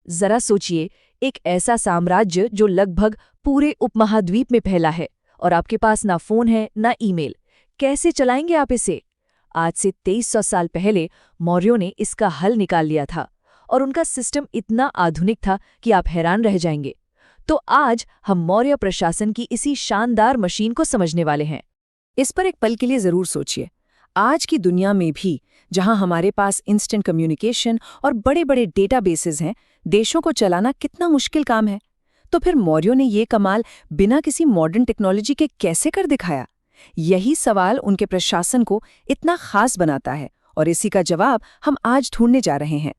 जरा सोचिए, एक ऐसा साम्राज्य जो लगभग पूरे उपमहाद्वीप में फैला है और आपके पास ना फोन है ना ईमेल। कैसे चलाएंगे आप इसे? आज से 2300 साल पहले मौर्यों ने इसका हल निकाल लिया था और उनका सिस्टम इतना आधुनिक था कि आप हैरान रह जाएंगे। तो आज हम मौर्य प्रशासन की इसी शानदार मशीन को समझने वाले हैं। इस पर एक पल के लिए जरूर सोचिए। आज की दुनिया में भी, जहां हमारे पास इंस्टेंट कम्युनिकेशन और बड़े बड़े डेटाबेसेस हैं, देशों को चलाना कितना मुश्किल काम है। तो फिर मौर्यों ने ये कमाल बिना किसी मॉडर्न टेक्नोलॉजी के कैसे कर दिखाया? यही सवाल उनके प्रशासन को इतना खास बनाता है और इसी का जवाब हम आज ढूंढने जा रहे हैं।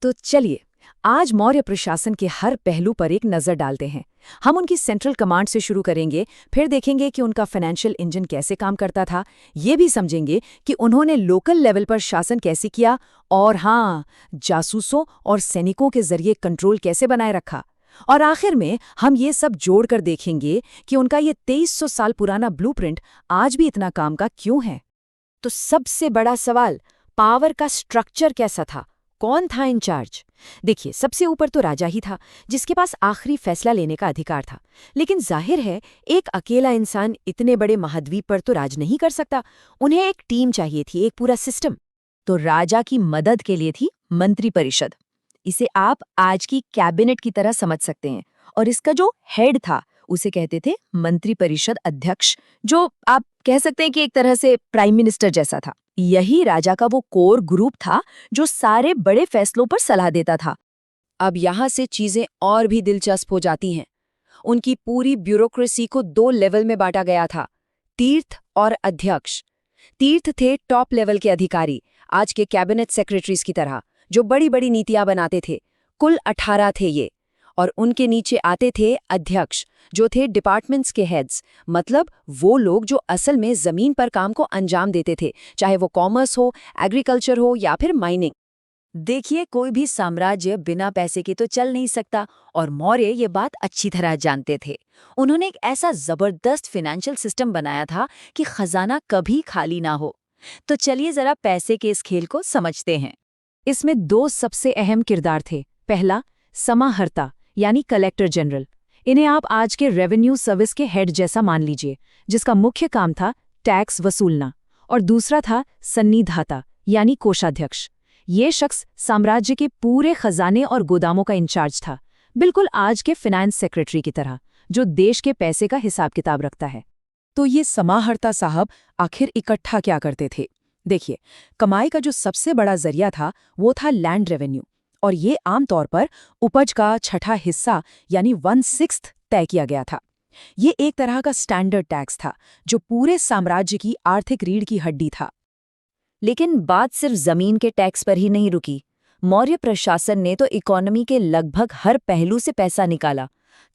तो चलिए, आज मौर्य प्रशासन के हर पहलू पर एक नज़र डालते हैं। हम उनकी सेंट्रल कमांड से शुरू करेंगे, फिर देखेंगे कि उनका फाइनेंशियल इंजन कैसे काम करता था, ये भी समझेंगे कि उन्होंने लोकल लेवल पर शासन कैसे किया और हाँ, जासूसों और सैनिकों के जरिए कंट्रोल कैसे बनाए रखा। और आखिर में हम ये सब जोड़कर देखेंगे कि उनका ये 2300 साल पुराना ब्लूप्रिंट आज भी इतना काम का क्यों है। तो सबसे बड़ा सवाल, पावर का स्ट्रक्चर कैसा था? कौन था इंचार्ज? देखिए, सबसे ऊपर तो राजा ही था, जिसके पास आखिरी फैसला लेने का अधिकार था। लेकिन जाहिर है, एक अकेला इंसान इतने बड़े महाद्वीप पर तो राज नहीं कर सकता। उन्हें एक टीम चाहिए थी, एक पूरा सिस्टम। तो राजा की मदद के लिए थी मंत्रिपरिषद। इसे आप आज की कैबिनेट की तरह समझ सकते हैं। और इसका जो हेड था, उसे कहते थे मंत्रिपरिषद अध्यक्ष, जो आप कह सकते हैं कि एक तरह से प्राइम मिनिस्टर जैसा था। यही राजा का वो कोर ग्रुप था जो सारे बड़े फैसलों पर सलाह देता था। अब यहाँ से चीजें और भी दिलचस्प हो जाती हैं। उनकी पूरी ब्यूरोक्रेसी को 2 लेवल में बांटा गया था, तीर्थ और अध्यक्ष। तीर्थ थे टॉप लेवल के अधिकारी, आज के कैबिनेट सेक्रेटरीज की तरह, जो बड़ी बड़ी नीतियां बनाते थे। कुल 18 थे ये। और उनके नीचे आते थे अध्यक्ष, जो थे डिपार्टमेंट्स के हेड्स, मतलब वो लोग जो असल में जमीन पर काम को अंजाम देते थे, चाहे वो कॉमर्स हो, एग्रीकल्चर हो या फिर माइनिंग। देखिए, कोई भी साम्राज्य बिना पैसे के तो चल नहीं सकता, और मौर्य ये बात अच्छी तरह जानते थे। उन्होंने एक ऐसा जबरदस्त फाइनेंशियल सिस्टम बनाया था कि खजाना कभी खाली ना हो। तो चलिए जरा पैसे के इस खेल को समझते हैं। इसमें 2 सबसे अहम किरदार थे। पहला, समाहर्ता यानी कलेक्टर जनरल। इन्हें आप आज के रेवेन्यू सर्विस के हेड जैसा मान लीजिए, जिसका मुख्य काम था टैक्स वसूलना। और दूसरा था सन्निधाता यानी कोषाध्यक्ष। ये शख्स साम्राज्य के पूरे खजाने और गोदामों का इंचार्ज था, बिल्कुल आज के फाइनेंस सेक्रेटरी की तरह, जो देश के पैसे का हिसाब किताब रखता है। तो ये समाहर्ता साहब आखिर इकट्ठा क्या करते थे? देखिए, कमाई का जो सबसे बड़ा जरिया था वो था लैंड रेवेन्यू, और ये आमतौर पर उपज का छठा हिस्सा यानी 1/6 तय किया गया था। ये एक तरह का स्टैंडर्ड टैक्स था जो पूरे साम्राज्य की आर्थिक रीढ़ की हड्डी था। लेकिन बात सिर्फ जमीन के टैक्स पर ही नहीं रुकी। मौर्य प्रशासन ने तो इकोनॉमी के लगभग हर पहलू से पैसा निकाला।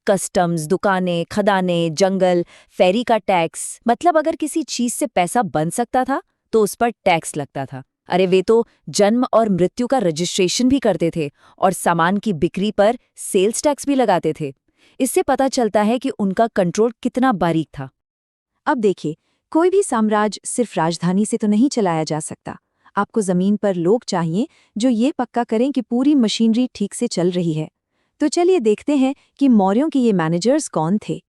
कस्टम्स, दुकानें, खदानें, जंगल, फेरी का टैक्स, मतलब अगर किसी चीज से पैसा बन सकता था तो उस पर टैक्स लगता था। अरे वे तो जन्म और मृत्यु का रजिस्ट्रेशन भी करते थे और सामान की बिक्री पर सेल्स टैक्स भी लगाते थे। इससे पता चलता है कि उनका कंट्रोल कितना बारीक था। अब देखिए, कोई भी साम्राज्य सिर्फ राजधानी से तो नहीं चलाया जा सकता। आपको जमीन पर लोग चाहिए जो ये पक्का करें कि पूरी मशीनरी ठीक से चल रही है। तो चलिए देखते हैं कि मौर्यों के ये मैनेजर्स कौन थे।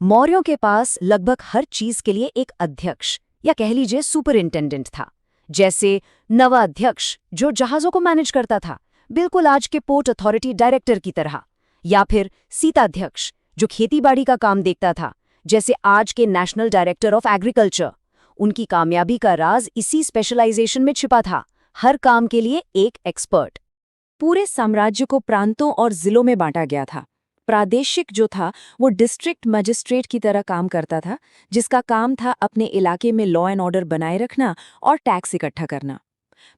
मौर्यों के पास लगभग हर चीज के लिए एक अध्यक्ष या कह लीजिए सुपरिंटेंडेंट था। जैसे नवाध्यक्ष, जो जहाजों को मैनेज करता था, बिल्कुल आज के पोर्ट अथॉरिटी डायरेक्टर की तरह। या फिर सीताध्यक्ष, जो खेतीबाड़ी का काम देखता था, जैसे आज के नेशनल डायरेक्टर ऑफ एग्रीकल्चर। उनकी कामयाबी का राज इसी स्पेशलाइजेशन में छिपा था, हर काम के लिए एक एक्सपर्ट। पूरे साम्राज्य को प्रांतों और जिलों में बांटा गया था। प्रादेशिक जो था वो डिस्ट्रिक्ट मजिस्ट्रेट की तरह काम करता था, जिसका काम था अपने इलाके में लॉ एंड ऑर्डर बनाए रखना और टैक्स इकट्ठा करना।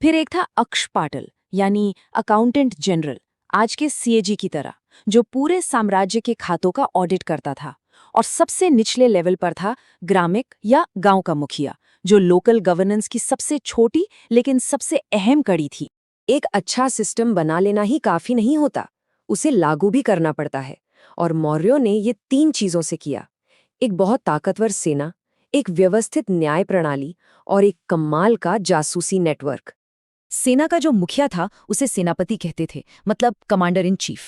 फिर एक था अक्षपाटल यानी अकाउंटेंट जनरल, आज के सीएजी की तरह, जो पूरे साम्राज्य के खातों का ऑडिट करता था। और सबसे निचले लेवल पर था ग्रामिक या गांव का मुखिया, जो लोकल गवर्नेंस की सबसे छोटी लेकिन सबसे अहम कड़ी थी। एक अच्छा सिस्टम बना लेना ही काफी नहीं होता, उसे लागू भी करना पड़ता है। और मौर्यों ने ये 3 चीजों से किया: एक बहुत ताकतवर सेना, एक व्यवस्थित न्याय प्रणाली और एक कमाल का जासूसी नेटवर्क। सेना का जो मुखिया था उसे सेनापति कहते थे, मतलब कमांडर इन चीफ।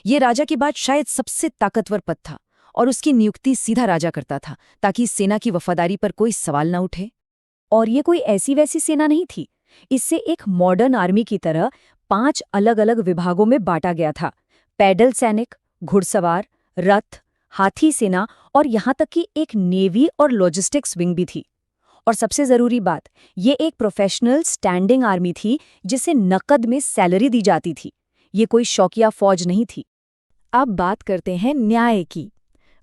ये राजा के बाद शायद सबसे ताकतवर पद था और उसकी नियुक्ति सीधा राजा करता था ताकि सेना की वफादारी पर कोई सवाल न उठे। और ये कोई ऐसी वैसी सेना नहीं थी। इससे एक मॉडर्न आर्मी की तरह 5 अलग-अलग विभागों में बांटा गया था। पैदल सैनिक, घुड़सवार, रथ, हाथी सेना और यहाँ तक कि एक नेवी और लॉजिस्टिक्स विंग भी थी। और सबसे जरूरी बात, ये एक प्रोफेशनल स्टैंडिंग आर्मी थी जिसे नकद में सैलरी दी जाती थी। ये कोई शौकिया फौज नहीं थी। अब बात करते हैं न्याय की।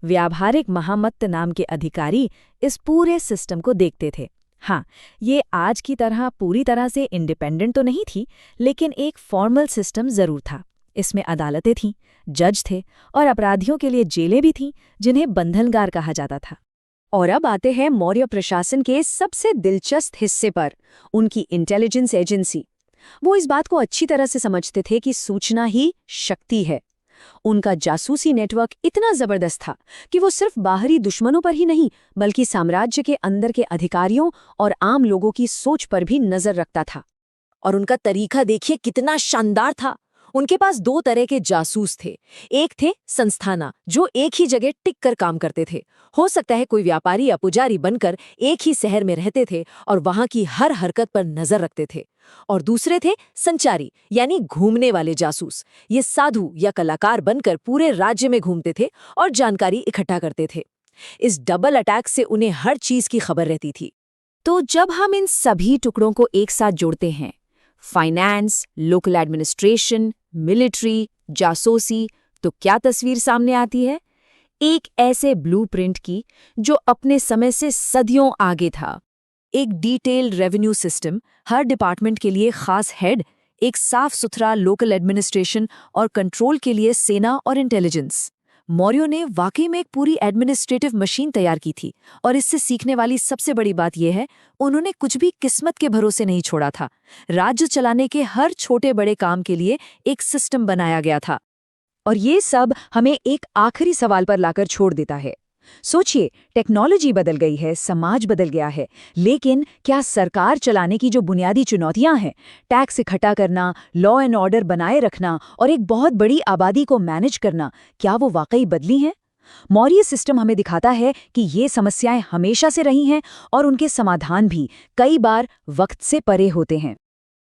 व्यावहारिक महामत्त नाम के अधिकारी इस पूरे सिस्टम को देखते थे। हाँ, ये आज की तरह पूरी तरह से इंडिपेंडेंट तो नहीं थी, लेकिन एक फॉर्मल सिस्टम जरूर था। इसमें अदालतें थीं, जज थे और अपराधियों के लिए जेलें भी थीं, जिन्हें बंधनगार कहा जाता था। और अब आते हैं मौर्य प्रशासन के सबसे दिलचस्प हिस्से पर, उनकी इंटेलिजेंस एजेंसी। वो इस बात को अच्छी तरह से समझते थे कि सूचना ही शक्ति है। उनका जासूसी नेटवर्क इतना जबरदस्त था कि वो सिर्फ बाहरी दुश्मनों पर ही नहीं, बल्कि साम्राज्य के अंदर के अधिकारियों और आम लोगों की सोच पर भी नजर रखता था। और उनका तरीका देखिए कितना शानदार था। उनके पास 2 तरह के जासूस थे। एक थे संस्थाना, जो एक ही जगह टिक कर काम करते थे। हो सकता है कोई व्यापारी या पुजारी बनकर एक ही शहर में रहते थे और वहां की हर हरकत पर नजर रखते थे। और दूसरे थे संचारी, यानी घूमने वाले जासूस। ये साधु या कलाकार बनकर पूरे राज्य में घूमते थे और जानकारी इकट्ठा करते थे। इस डबल अटैक से उन्हें हर चीज की खबर रहती थी। तो जब हम इन सभी टुकड़ों को एक साथ जोड़ते हैं, फाइनेंस, लोकल एडमिनिस्ट्रेशन, मिलिट्री, जासूसी, तो क्या तस्वीर सामने आती है? एक ऐसे ब्लूप्रिंट की जो अपने समय से सदियों आगे था। एक डिटेल्ड रेवेन्यू सिस्टम, हर डिपार्टमेंट के लिए खास हेड, एक साफ सुथरा लोकल एडमिनिस्ट्रेशन और कंट्रोल के लिए सेना और इंटेलिजेंस। मौर्यों ने वाकई में एक पूरी एडमिनिस्ट्रेटिव मशीन तैयार की थी। और इससे सीखने वाली सबसे बड़ी बात यह है, उन्होंने कुछ भी किस्मत के भरोसे नहीं छोड़ा था। राज्य चलाने के हर छोटे बड़े काम के लिए एक सिस्टम बनाया गया था। और ये सब हमें एक आखिरी सवाल पर लाकर छोड़ देता है। सोचिए, टेक्नोलॉजी बदल गई है, समाज बदल गया है, लेकिन क्या सरकार चलाने की जो बुनियादी चुनौतियां हैं, टैक्स इकट्ठा करना, लॉ एंड ऑर्डर बनाए रखना और एक बहुत बड़ी आबादी को मैनेज करना, क्या वो वाकई बदली हैं? मौर्य सिस्टम हमें दिखाता है कि ये समस्याएं हमेशा से रही हैं और उनके समाधान भी कई बार वक्त से परे होते हैं।